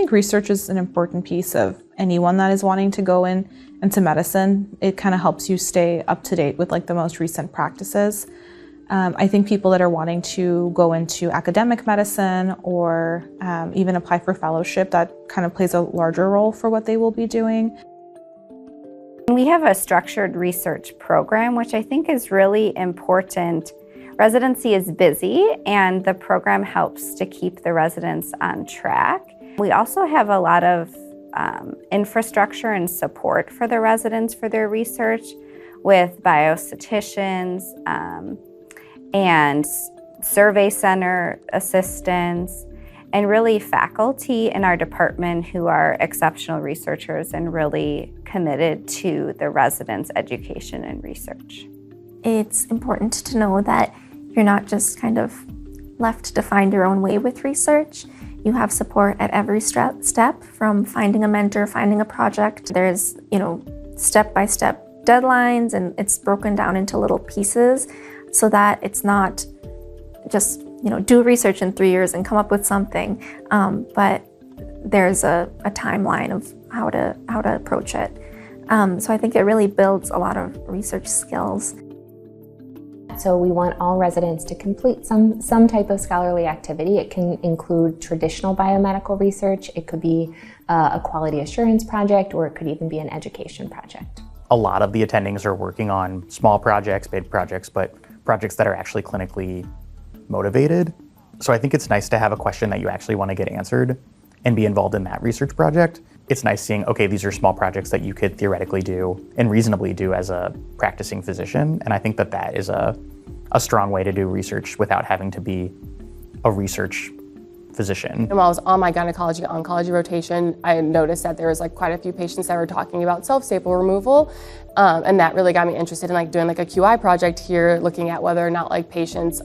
think research is an important piece of anyone that is wanting to go into medicine. It kind of helps you stay up to date with like the most recent practices. I think people that are wanting to go into academic medicine or even apply for fellowship, that kind of plays a larger role for what they will be doing. We have a structured research program, which I think is really important. Residency is busy, and the program helps to keep the residents on track. We also have a lot of infrastructure and support for the residents for their research with biostatisticians and survey center assistants, and really faculty in our department who are exceptional researchers and really committed to the residents' education and research. It's important to know that you're not just kind of left to find your own way with research. You have support at every step, from finding a mentor, finding a project. There's, step-by-step deadlines, and it's broken down into little pieces so that it's not just, do research in 3 years and come up with something, but there's a timeline of how to approach it. So I think it really builds a lot of research skills. So we want all residents to complete some type of scholarly activity. It can include traditional biomedical research, it could be a quality assurance project, or it could even be an education project. A lot of the attendings are working on small projects, big projects, but projects that are actually clinically motivated. So I think it's nice to have a question that you actually want to get answered and be involved in that research project. It's nice seeing, okay, these are small projects that you could theoretically do and reasonably do as a practicing physician. And I think that that is a strong way to do research without having to be a research physician. And while I was on my gynecology oncology rotation, I noticed that there was quite a few patients that were talking about self-staple removal, and that really got me interested in doing a QI project here, looking at whether or not patients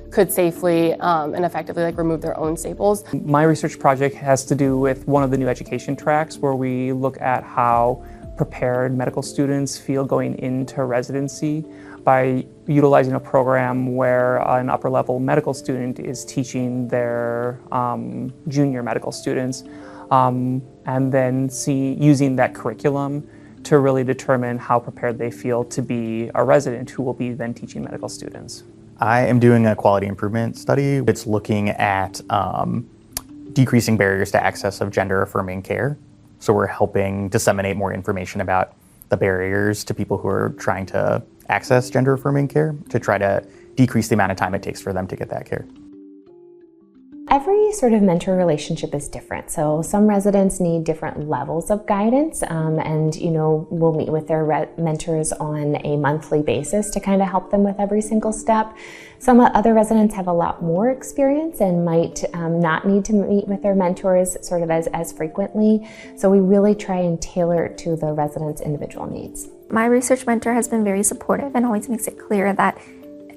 could safely and effectively remove their own staples. My research project has to do with one of the new education tracks where we look at how prepared medical students feel going into residency by utilizing a program where an upper-level medical student is teaching their junior medical students, and then using that curriculum to really determine how prepared they feel to be a resident who will be then teaching medical students. I am doing a quality improvement study. It's looking at decreasing barriers to access of gender-affirming care. So we're helping disseminate more information about the barriers to people who are trying to access gender-affirming care, to try to decrease the amount of time it takes for them to get that care. Every sort of mentor relationship is different. So some residents need different levels of guidance, and we'll meet with their mentors on a monthly basis to kind of help them with every single step. Some other residents have a lot more experience and might not need to meet with their mentors sort of as frequently. So we really try and tailor it to the residents' individual needs. My research mentor has been very supportive and always makes it clear that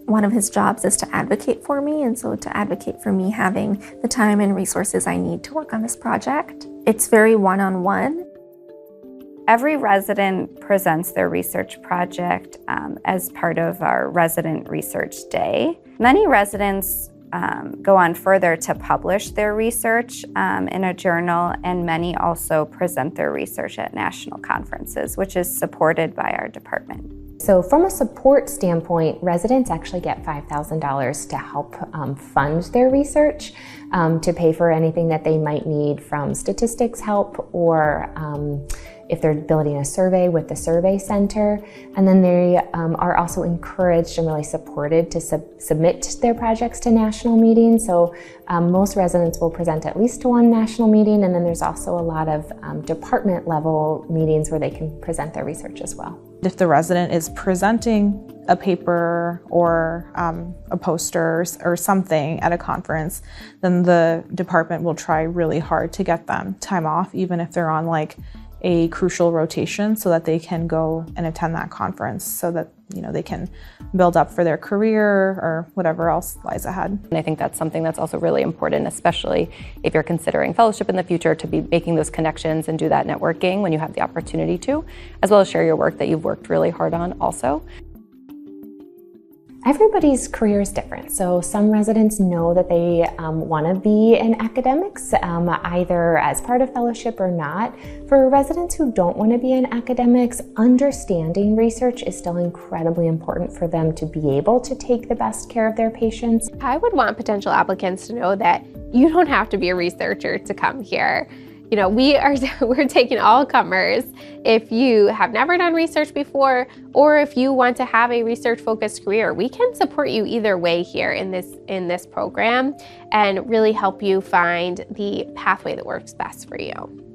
one of his jobs is to advocate for me, and so to advocate for me having the time and resources I need to work on this project. It's very one-on-one. Every resident presents their research project as part of our resident research day. Many residents go on further to publish their research in a journal, and many also present their research at national conferences, which is supported by our department. So from a support standpoint, residents actually get $5,000 to help fund their research, to pay for anything that they might need from statistics help, or if they're building a survey with the survey center. And then they are also encouraged and really supported to submit their projects to national meetings. So most residents will present at least to one national meeting, and then there's also a lot of department level meetings where they can present their research as well. If the resident is presenting a paper or a poster or something at a conference, then the department will try really hard to get them time off, even if they're on a crucial rotation, so that they can go and attend that conference, so that they can build up for their career or whatever else lies ahead. And I think that's something that's also really important, especially if you're considering fellowship in the future, to be making those connections and do that networking when you have the opportunity to, as well as share your work that you've worked really hard on also. Everybody's career is different. So some residents know that they want to be in academics, either as part of fellowship or not. For residents who don't want to be in academics, understanding research is still incredibly important for them to be able to take the best care of their patients. I would want potential applicants to know that you don't have to be a researcher to come here. You know, we're taking all comers. If you have never done research before, or if you want to have a research-focused career, we can support you either way here in this program and really help you find the pathway that works best for you.